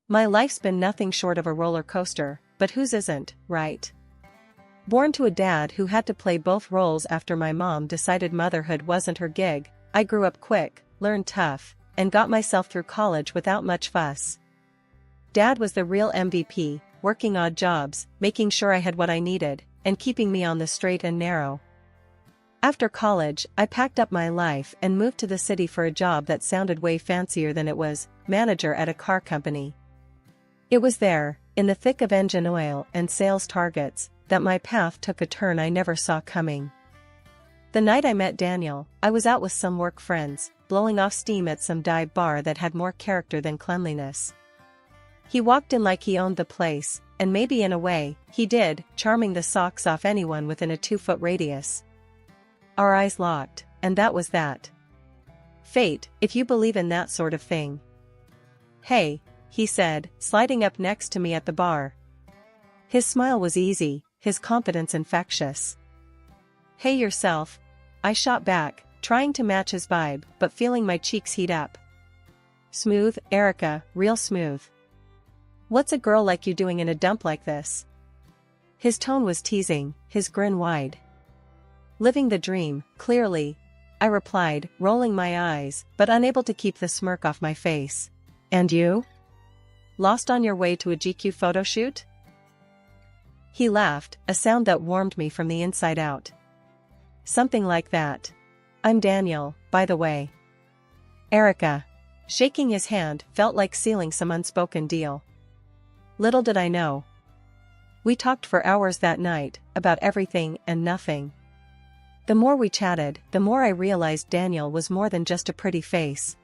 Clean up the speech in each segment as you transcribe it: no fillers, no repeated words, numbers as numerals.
My life's been nothing short of a roller coaster, but whose isn't, right? Born to a dad who had to play both roles after my mom decided motherhood wasn't her gig, I grew up quick, learned tough, and got myself through college without much fuss. Dad was the real MVP, working odd jobs, making sure I had what I needed, and keeping me on the straight and narrow. After college, I packed up my life and moved to the city for a job that sounded way fancier than it was, manager at a car company. It was there, in the thick of engine oil and sales targets, that my path took a turn I never saw coming. The night I met Daniel, I was out with some work friends, blowing off steam at some dive bar that had more character than cleanliness. He walked in like he owned the place, and maybe in a way, he did, charming the socks off anyone within a 2-foot radius. Our eyes locked, and that was that. Fate, if you believe in that sort of thing. "Hey," he said, sliding up next to me at the bar. His smile was easy, his confidence infectious. "Hey yourself," I shot back, trying to match his vibe, but feeling my cheeks heat up. "Smooth, Erica, real smooth. What's a girl like you doing in a dump like this?" His tone was teasing, his grin wide. "Living the dream, clearly," I replied, rolling my eyes, but unable to keep the smirk off my face. "And you? Lost on your way to a GQ photo shoot?" He laughed, a sound that warmed me from the inside out. "Something like that. I'm Daniel, by the way." "Erica." Shaking his hand felt like sealing some unspoken deal. Little did I know. We talked for hours that night, about everything and nothing. The more we chatted, the more I realized Daniel was more than just a pretty face.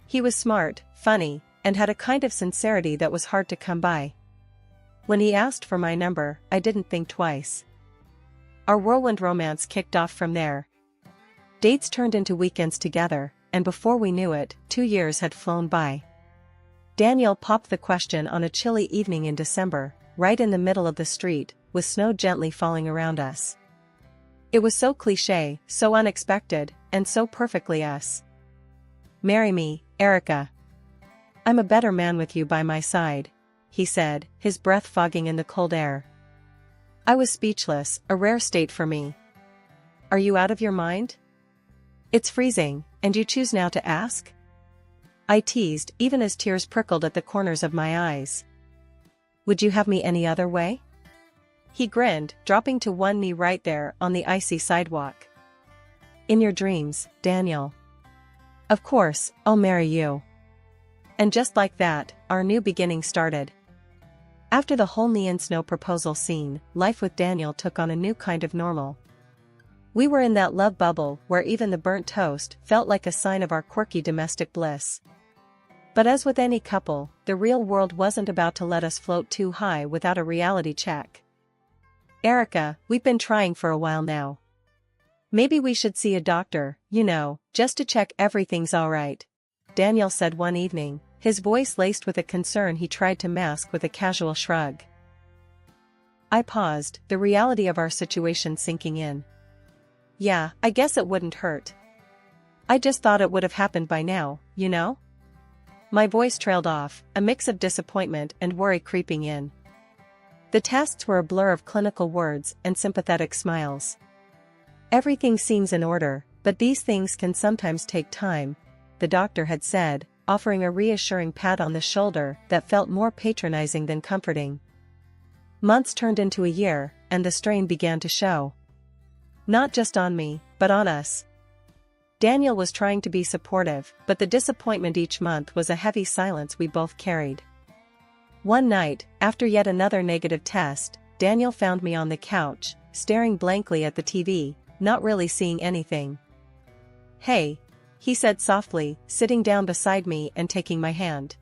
He was smart, funny, and had a kind of sincerity that was hard to come by. When he asked for my number, I didn't think twice. Our whirlwind romance kicked off from there. Dates turned into weekends together, and before we knew it, 2 years had flown by. Daniel popped the question on a chilly evening in December, right in the middle of the street, with snow gently falling around us. It was so cliché, so unexpected, and so perfectly us. "Marry me, Erica. I'm a better man with you by my side," he said, his breath fogging in the cold air. I was speechless, a rare state for me. "Are you out of your mind? It's freezing, and you choose now to ask?" I teased, even as tears prickled at the corners of my eyes. "Would you have me any other way?" He grinned, dropping to one knee right there on the icy sidewalk. "In your dreams, Daniel. Of course, I'll marry you." And just like that, our new beginning started. After the whole knee and snow proposal scene, life with Daniel took on a new kind of normal. We were in that love bubble where even the burnt toast felt like a sign of our quirky domestic bliss. But as with any couple, the real world wasn't about to let us float too high without a reality check. "Erica, we've been trying for a while now. Maybe we should see a doctor, just to check everything's alright," Daniel said one evening, his voice laced with a concern he tried to mask with a casual shrug. I paused, the reality of our situation sinking in. "Yeah, I guess it wouldn't hurt. I just thought it would have happened by now, My voice trailed off, a mix of disappointment and worry creeping in. The tests were a blur of clinical words and sympathetic smiles. "Everything seems in order, but these things can sometimes take time," the doctor had said, offering a reassuring pat on the shoulder that felt more patronizing than comforting. Months turned into a year, and the strain began to show. Not just on me, but on us. Daniel was trying to be supportive, but the disappointment each month was a heavy silence we both carried. One night, after yet another negative test, Daniel found me on the couch, staring blankly at the TV, not really seeing anything. "Hey," he said softly, sitting down beside me and taking my hand.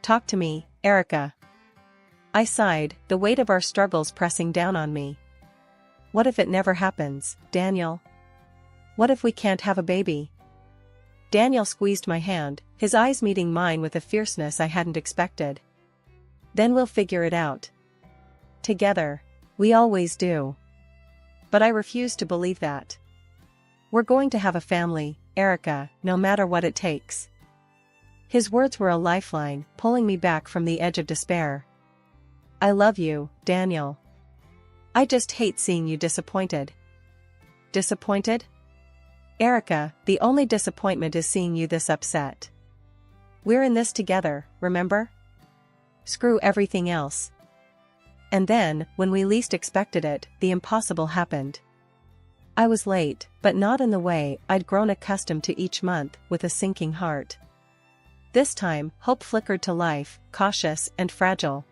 "Talk to me, Erica." I sighed, the weight of our struggles pressing down on me. "What if it never happens, Daniel? What if we can't have a baby?" Daniel squeezed my hand, his eyes meeting mine with a fierceness I hadn't expected. "Then we'll figure it out. Together. We always do." But I refused to believe that. "We're going to have a family, Erica, no matter what it takes." His words were a lifeline, pulling me back from the edge of despair. I love you, Daniel. I just hate seeing you disappointed. Disappointed? Erica, the only disappointment is seeing you this upset. We're in this together, remember? Screw everything else. And then, when we least expected it, the impossible happened. I was late, but not in the way I'd grown accustomed to each month, with a sinking heart. This time, hope flickered to life, cautious and fragile.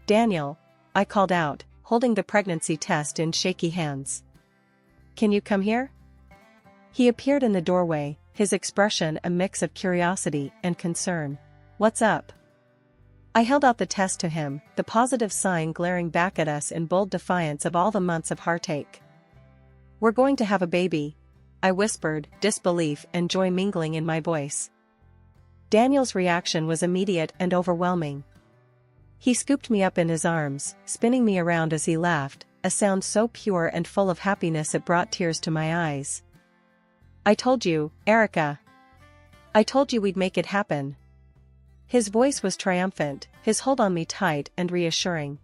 Daniel, I called out, holding the pregnancy test in shaky hands. Can you come here? He appeared in the doorway, his expression a mix of curiosity and concern. What's up? I held out the test to him, the positive sign glaring back at us in bold defiance of all the months of heartache. We're going to have a baby, I whispered, disbelief and joy mingling in my voice. Daniel's reaction was immediate and overwhelming. He scooped me up in his arms, spinning me around as he laughed, a sound so pure and full of happiness it brought tears to my eyes. I told you, Erica. I told you we'd make it happen. His voice was triumphant, his hold on me tight and reassuring.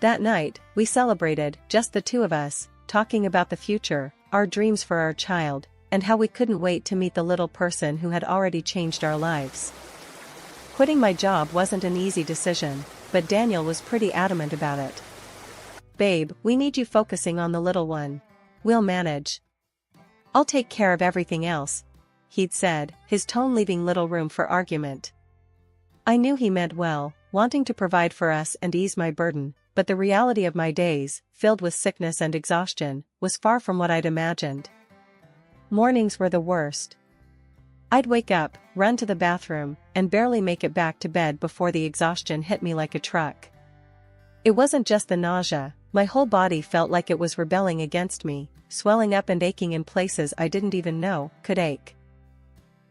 That night, we celebrated, just the two of us, talking about the future, our dreams for our child, and how we couldn't wait to meet the little person who had already changed our lives. Quitting my job wasn't an easy decision, but Daniel was pretty adamant about it. Babe, we need you focusing on the little one. We'll manage. I'll take care of everything else, he'd said, his tone leaving little room for argument. I knew he meant well, wanting to provide for us and ease my burden, but the reality of my days, filled with sickness and exhaustion, was far from what I'd imagined. Mornings were the worst. I'd wake up, run to the bathroom, and barely make it back to bed before the exhaustion hit me like a truck. It wasn't just the nausea, my whole body felt like it was rebelling against me, swelling up and aching in places I didn't even know could ache.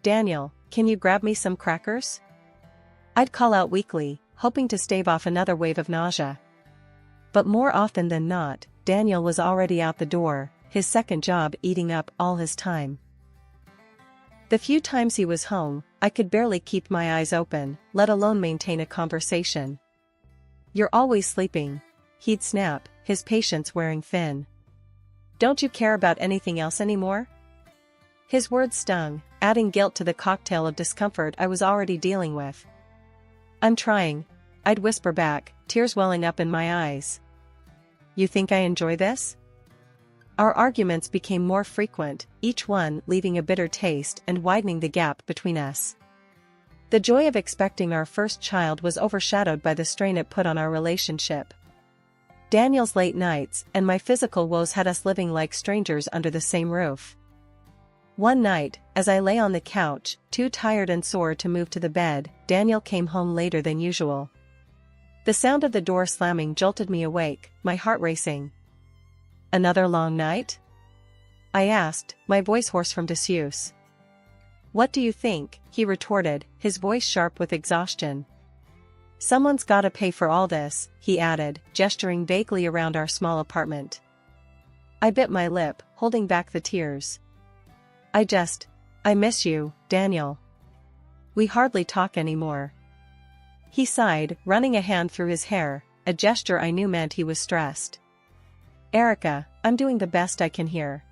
Daniel, can you grab me some crackers? I'd call out weakly, hoping to stave off another wave of nausea. But more often than not, Daniel was already out the door, his second job eating up all his time. The few times he was home, I could barely keep my eyes open, let alone maintain a conversation. You're always sleeping, he'd snap, his patience wearing thin. Don't you care about anything else anymore? His words stung, adding guilt to the cocktail of discomfort I was already dealing with. I'm trying, I'd whisper back, tears welling up in my eyes. You think I enjoy this? Our arguments became more frequent, each one leaving a bitter taste and widening the gap between us. The joy of expecting our first child was overshadowed by the strain it put on our relationship. Daniel's late nights and my physical woes had us living like strangers under the same roof. One night, as I lay on the couch, too tired and sore to move to the bed, Daniel came home later than usual. The sound of the door slamming jolted me awake, my heart racing. Another long night? I asked, my voice hoarse from disuse. What do you think? He retorted, his voice sharp with exhaustion. Someone's gotta pay for all this, he added, gesturing vaguely around our small apartment. I bit my lip, holding back the tears. I miss you, Daniel. We hardly talk anymore. He sighed, running a hand through his hair, a gesture I knew meant he was stressed. Erica, I'm doing the best I can here.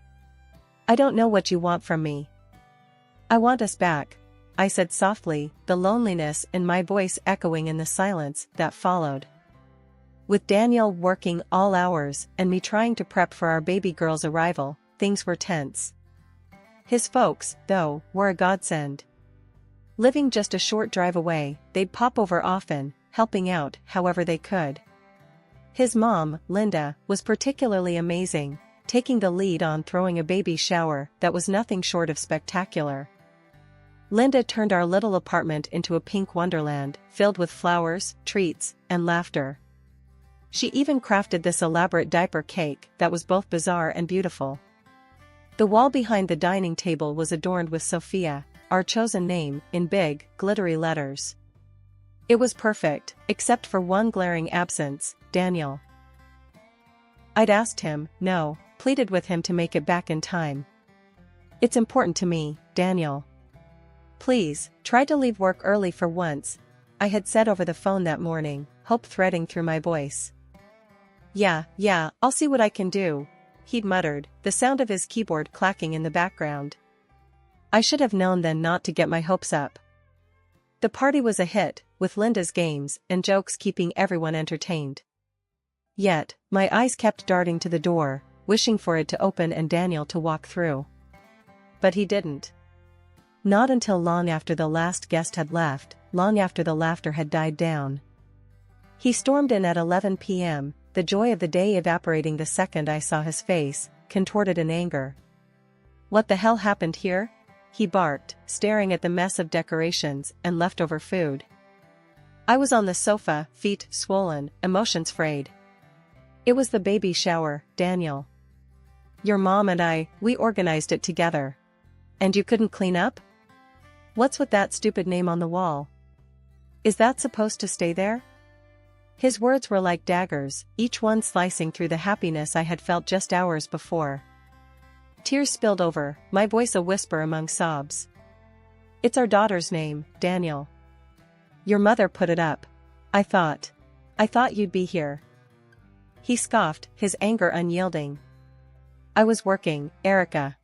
I don't know what you want from me. I want us back, I said softly, the loneliness in my voice echoing in the silence that followed. With Daniel working all hours and me trying to prep for our baby girl's arrival, things were tense. His folks, though, were a godsend. Living just a short drive away, they'd pop over often, helping out however they could. His mom, Linda, was particularly amazing, taking the lead on throwing a baby shower that was nothing short of spectacular. Linda turned our little apartment into a pink wonderland, filled with flowers, treats, and laughter. She even crafted this elaborate diaper cake that was both bizarre and beautiful. The wall behind the dining table was adorned with Sophia, our chosen name, in big, glittery letters. It was perfect, except for one glaring absence, Daniel. I'd asked him, no, pleaded with him to make it back in time. It's important to me, Daniel. Please, try to leave work early for once, I had said over the phone that morning, hope threading through my voice. Yeah, I'll see what I can do, he'd muttered, the sound of his keyboard clacking in the background. I should have known then not to get my hopes up. The party was a hit, with Linda's games and jokes keeping everyone entertained. Yet, my eyes kept darting to the door, wishing for it to open and Daniel to walk through. But he didn't. Not until long after the last guest had left, long after the laughter had died down. He stormed in at 11 p.m., the joy of the day evaporating the second I saw his face, contorted in anger. What the hell happened here? He barked, staring at the mess of decorations and leftover food. I was on the sofa, feet swollen, emotions frayed. It was the baby shower, Daniel. Your mom and we organized it together. And you couldn't clean up? What's with that stupid name on the wall? Is that supposed to stay there? His words were like daggers, each one slicing through the happiness I had felt just hours before. Tears spilled over, my voice a whisper among sobs. It's our daughter's name, Daniel. Your mother put it up. I thought you'd be here. He scoffed, his anger unyielding. I was working, Erica.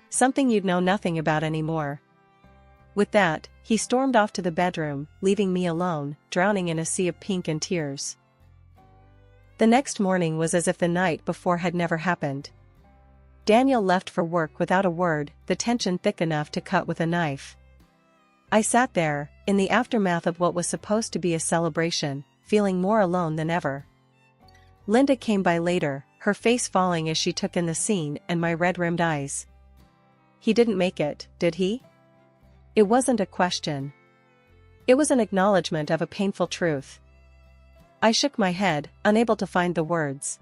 Something you'd know nothing about anymore. With that, he stormed off to the bedroom, leaving me alone, drowning in a sea of pink and tears. The next morning was as if the night before had never happened. Daniel left for work without a word, the tension thick enough to cut with a knife. I sat there, in the aftermath of what was supposed to be a celebration, feeling more alone than ever. Linda came by later, her face falling as she took in the scene and my red-rimmed eyes. He didn't make it, did he? It wasn't a question. It was an acknowledgement of a painful truth. I shook my head, unable to find the words.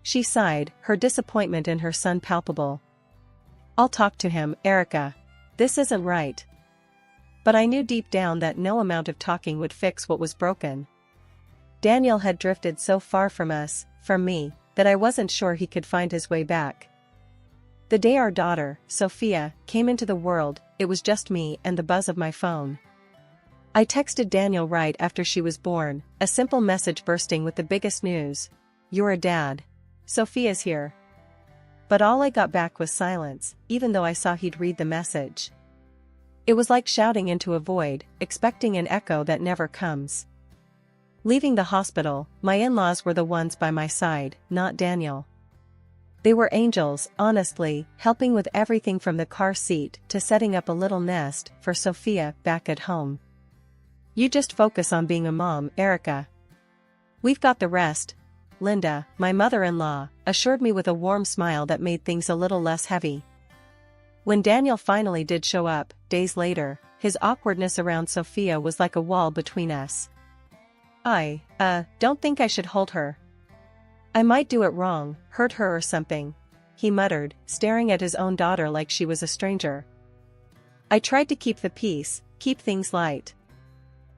She sighed, her disappointment in her son palpable. I'll talk to him, Erica. This isn't right. But I knew deep down that no amount of talking would fix what was broken. Daniel had drifted so far from us, from me, that I wasn't sure he could find his way back. The day our daughter, Sophia, came into the world, it was just me and the buzz of my phone. I texted Daniel right after she was born, a simple message bursting with the biggest news. You're a dad. Sophia's here. But all I got back was silence, even though I saw he'd read the message. It was like shouting into a void, expecting an echo that never comes. Leaving the hospital, my in-laws were the ones by my side, not Daniel. They were angels, honestly, helping with everything from the car seat to setting up a little nest for Sophia back at home. You just focus on being a mom, Erica. We've got the rest. Linda, my mother-in-law, assured me with a warm smile that made things a little less heavy. When Daniel finally did show up, days later, his awkwardness around Sophia was like a wall between us. I don't think I should hold her. I might do it wrong, hurt her or something, he muttered, staring at his own daughter like she was a stranger. I tried to keep the peace, keep things light.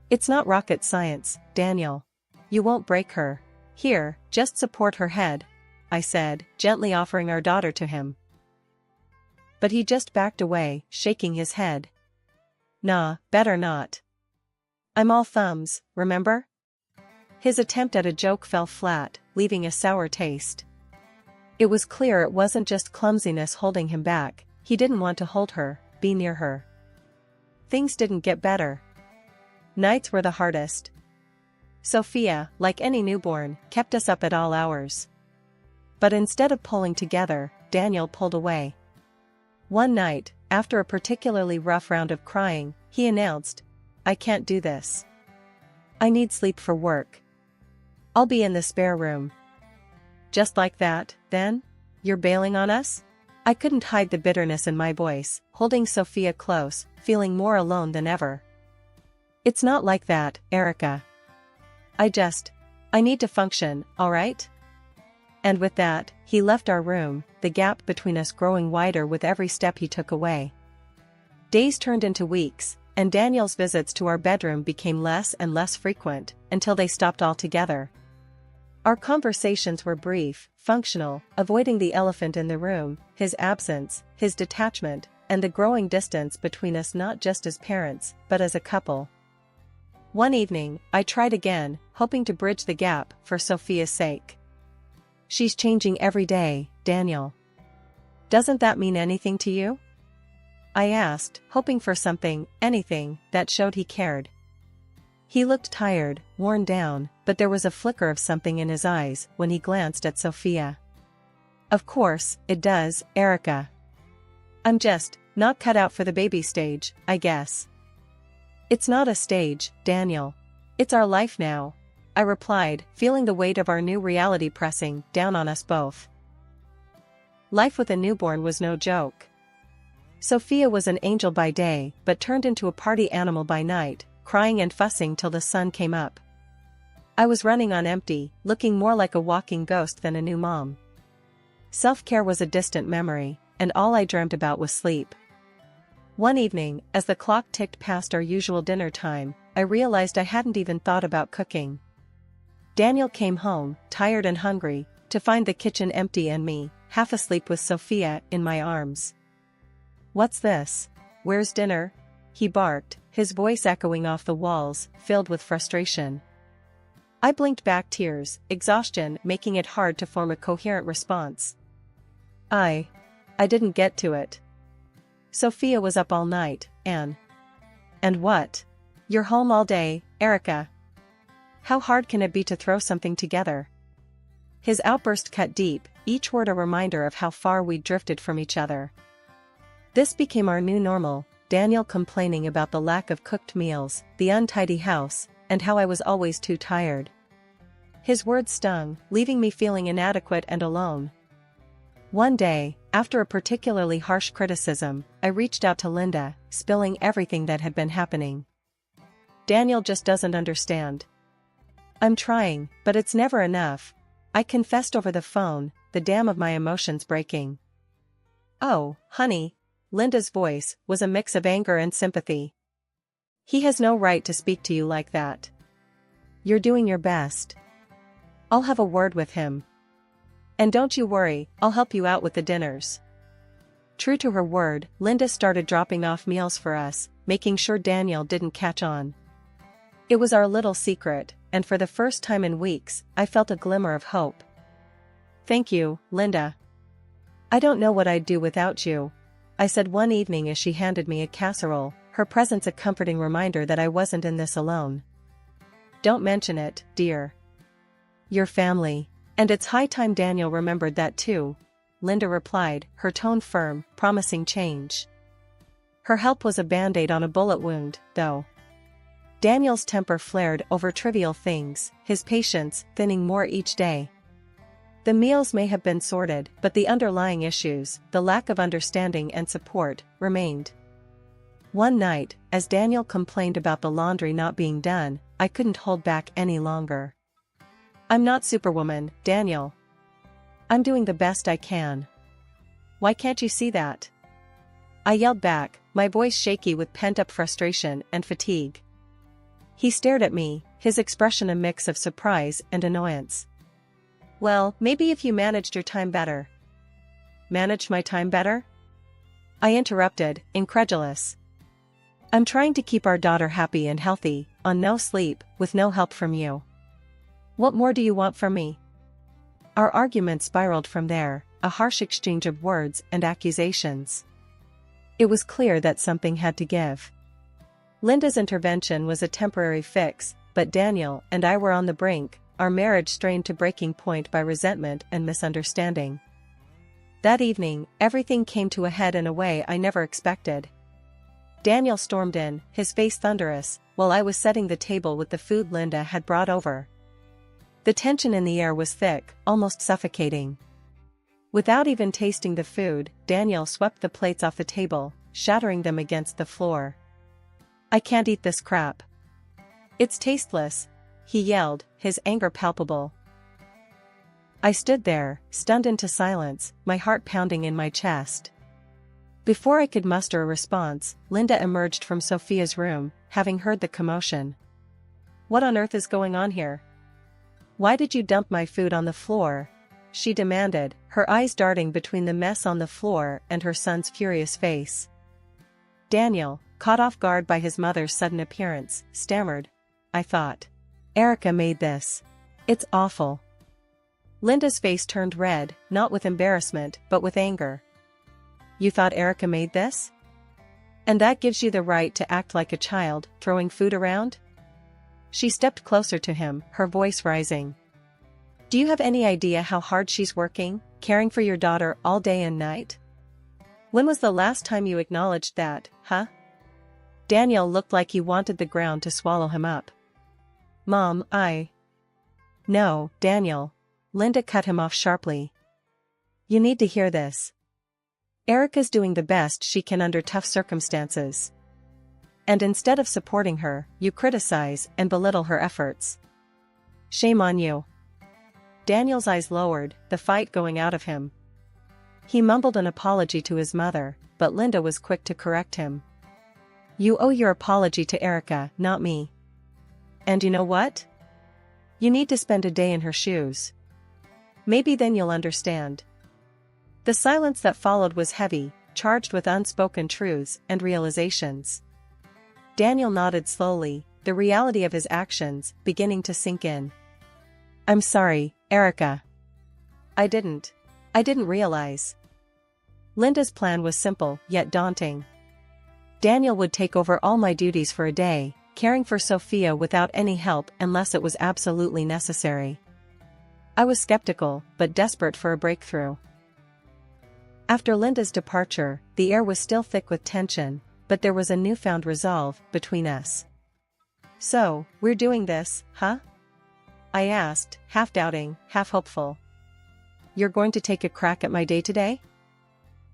It's not rocket science, Daniel. You won't break her. Here, just support her head, I said, gently offering our daughter to him. But he just backed away, shaking his head. Nah, better not. I'm all thumbs, remember? His attempt at a joke fell flat, leaving a sour taste. It was clear it wasn't just clumsiness holding him back, he didn't want to hold her, be near her. Things didn't get better. Nights were the hardest. Sophia, like any newborn, kept us up at all hours. But instead of pulling together, Daniel pulled away. One night, after a particularly rough round of crying, he announced, I can't do this. I need sleep for work. I'll be in the spare room. Just like that, then? You're bailing on us? I couldn't hide the bitterness in my voice, holding Sophia close, feeling more alone than ever. It's not like that, Erica. I need to function, alright? And with that, he left our room, the gap between us growing wider with every step he took away. Days turned into weeks, and Daniel's visits to our bedroom became less and less frequent, until they stopped altogether. Our conversations were brief, functional, avoiding the elephant in the room, his absence, his detachment, and the growing distance between us, not just as parents, but as a couple. One evening, I tried again, hoping to bridge the gap for Sophia's sake. "She's changing every day, Daniel. Doesn't that mean anything to you?" I asked, hoping for something, anything, that showed he cared. He looked tired, worn down, but there was a flicker of something in his eyes when he glanced at Sophia. "Of course, it does, Erica. I'm just not cut out for the baby stage, I guess." "It's not a stage, Daniel. It's our life now," I replied, feeling the weight of our new reality pressing down on us both. Life with a newborn was no joke. Sophia was an angel by day, but turned into a party animal by night, crying and fussing till the sun came up. I was running on empty, looking more like a walking ghost than a new mom. Self-care was a distant memory, and all I dreamt about was sleep. One evening, as the clock ticked past our usual dinner time, I realized I hadn't even thought about cooking. Daniel came home, tired and hungry, to find the kitchen empty and me, half asleep with Sophia in my arms. "What's this? Where's dinner?" he barked, his voice echoing off the walls, filled with frustration. I blinked back, tears, exhaustion making it hard to form a coherent response. I didn't get to it. Sophia was up all night, and what? You're home all day, Erica. How hard can it be to throw something together?" His outburst cut deep, each word a reminder of how far we'd drifted from each other. This became our new normal, Daniel complaining about the lack of cooked meals, the untidy house, and how I was always too tired. His words stung, leaving me feeling inadequate and alone. One day, after a particularly harsh criticism, I reached out to Linda, spilling everything that had been happening. "Daniel just doesn't understand. I'm trying, but it's never enough," I confessed over the phone, the dam of my emotions breaking. "Oh, honey," Linda's voice was a mix of anger and sympathy. "He has no right to speak to you like that. You're doing your best. I'll have a word with him. And don't you worry, I'll help you out with the dinners." True to her word, Linda started dropping off meals for us, making sure Daniel didn't catch on. It was our little secret, and for the first time in weeks, I felt a glimmer of hope. "Thank you, Linda. I don't know what I'd do without you," I said one evening as she handed me a casserole, her presence a comforting reminder that I wasn't in this alone. "Don't mention it, dear. Your family. And it's high time Daniel remembered that too," Linda replied, her tone firm, promising change. Her help was a band-aid on a bullet wound, though. Daniel's temper flared over trivial things, his patience thinning more each day. The meals may have been sorted, but the underlying issues, the lack of understanding and support, remained. One night, as Daniel complained about the laundry not being done, I couldn't hold back any longer. "I'm not Superwoman, Daniel. I'm doing the best I can. Why can't you see that?" I yelled back, my voice shaky with pent-up frustration and fatigue. He stared at me, his expression a mix of surprise and annoyance. "Well, maybe if you managed your time better." "Managed my time better?" I interrupted, incredulous. "I'm trying to keep our daughter happy and healthy, on no sleep, with no help from you. What more do you want from me?" Our argument spiraled from there, a harsh exchange of words and accusations. It was clear that something had to give. Linda's intervention was a temporary fix, but Daniel and I were on the brink, our marriage strained to breaking point by resentment and misunderstanding. That evening, everything came to a head in a way I never expected. Daniel stormed in, his face thunderous, while I was setting the table with the food Linda had brought over. The tension in the air was thick, almost suffocating. Without even tasting the food, Daniel swept the plates off the table, shattering them against the floor. "I can't eat this crap. It's tasteless," he yelled, his anger palpable. I stood there, stunned into silence, my heart pounding in my chest. Before I could muster a response, Linda emerged from Sophia's room, having heard the commotion. "What on earth is going on here? Why did you dump my food on the floor?" she demanded, her eyes darting between the mess on the floor and her son's furious face. Daniel, caught off guard by his mother's sudden appearance, stammered. I thought. Erica made this. It's awful. Linda's face turned red, not with embarrassment, but with anger. You thought Erica made this? And that gives you the right to act like a child, throwing food around? She stepped closer to him, her voice rising. Do you have any idea how hard she's working, caring for your daughter all day and night? When was the last time you acknowledged that, huh? Daniel looked like he wanted the ground to swallow him up. Mom, No, Daniel. Linda cut him off sharply. You need to hear this. Erica's doing the best she can under tough circumstances. And instead of supporting her, you criticize and belittle her efforts. Shame on you. Daniel's eyes lowered, the fight going out of him. He mumbled an apology to his mother, but Linda was quick to correct him. You owe your apology to Erica, not me. And you know what? You need to spend a day in her shoes. Maybe then you'll understand. The silence that followed was heavy, charged with unspoken truths and realizations. Daniel nodded slowly, the reality of his actions beginning to sink in. I'm sorry, Erica. I didn't realize. Linda's plan was simple, yet daunting. Daniel would take over all my duties for a day, caring for Sophia without any help unless it was absolutely necessary. I was skeptical, but desperate for a breakthrough. After Linda's departure, the air was still thick with tension, but there was a newfound resolve between us. So, we're doing this, huh? I asked, half doubting, half hopeful. You're going to take a crack at my day today?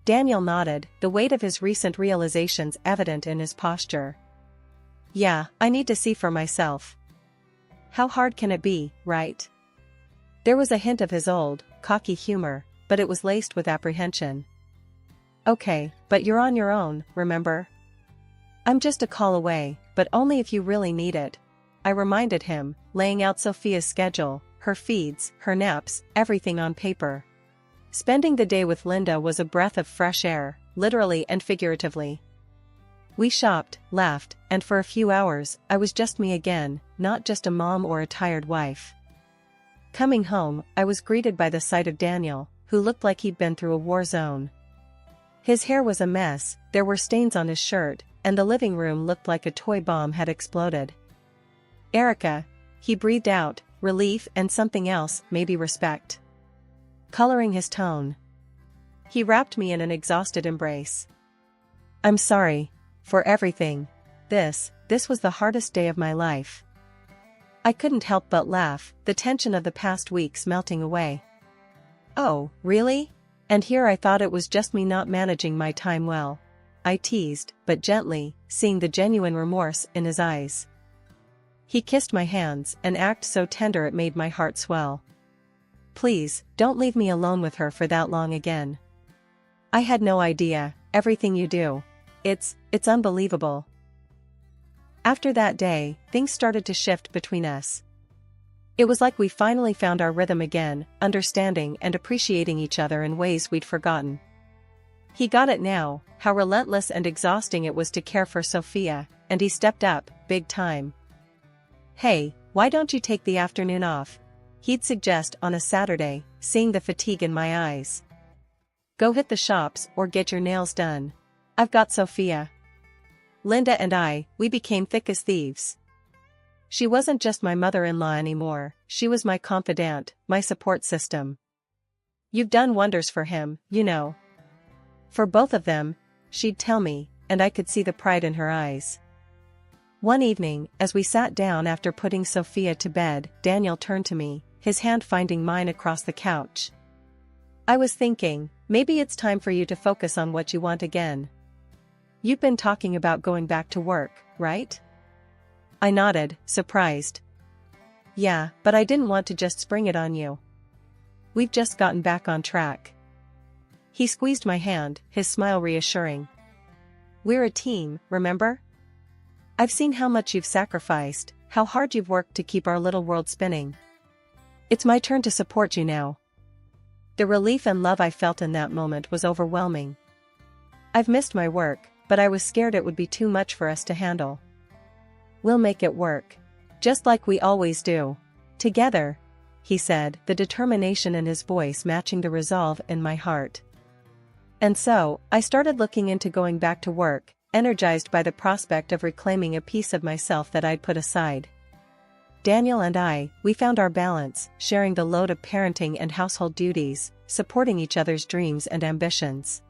Daniel nodded, the weight of his recent realizations evident in his posture. Yeah, I need to see for myself. How hard can it be, right? There was a hint of his old, cocky humor, but it was laced with apprehension. Okay, but you're on your own, remember? I'm just a call away, but only if you really need it. I reminded him, laying out Sophia's schedule, her feeds, her naps, everything on paper. Spending the day with Linda was a breath of fresh air, literally and figuratively. We shopped, laughed, and for a few hours, I was just me again, not just a mom or a tired wife. Coming home, I was greeted by the sight of Daniel, who looked like he'd been through a war zone. His hair was a mess, there were stains on his shirt, and the living room looked like a toy bomb had exploded. Erica, he breathed out, relief and something else, maybe respect. Coloring his tone. He wrapped me in an exhausted embrace. I'm sorry. For everything. This was the hardest day of my life. I couldn't help but laugh, the tension of the past weeks melting away. Oh, really? And here I thought it was just me not managing my time well. I teased, but gently, seeing the genuine remorse in his eyes. He kissed my hands, an act so tender it made my heart swell. Please, don't leave me alone with her for that long again. I had no idea, everything you do. It's unbelievable. After that day, things started to shift between us. It was like we finally found our rhythm again, understanding and appreciating each other in ways we'd forgotten. He got it now, how relentless and exhausting it was to care for Sophia, and he stepped up, big time. Hey, why don't you take the afternoon off? He'd suggest on a Saturday, seeing the fatigue in my eyes. Go hit the shops or get your nails done. I've got Sophia. Linda and we became thick as thieves. She wasn't just my mother-in-law anymore, she was my confidant, my support system. You've done wonders for him, you know. For both of them, she'd tell me, and I could see the pride in her eyes. One evening, as we sat down after putting Sophia to bed, Daniel turned to me, his hand finding mine across the couch. I was thinking, maybe it's time for you to focus on what you want again. You've been talking about going back to work, right? I nodded, surprised. Yeah, but I didn't want to just spring it on you. We've just gotten back on track. He squeezed my hand, his smile reassuring. We're a team, remember? I've seen how much you've sacrificed, how hard you've worked to keep our little world spinning. It's my turn to support you now. The relief and love I felt in that moment was overwhelming. I've missed my work, but I was scared it would be too much for us to handle. "We'll make it work. Just like we always do. Together," he said, the determination in his voice matching the resolve in my heart. And so, I started looking into going back to work, energized by the prospect of reclaiming a piece of myself that I'd put aside. Daniel and we found our balance, sharing the load of parenting and household duties, supporting each other's dreams and ambitions.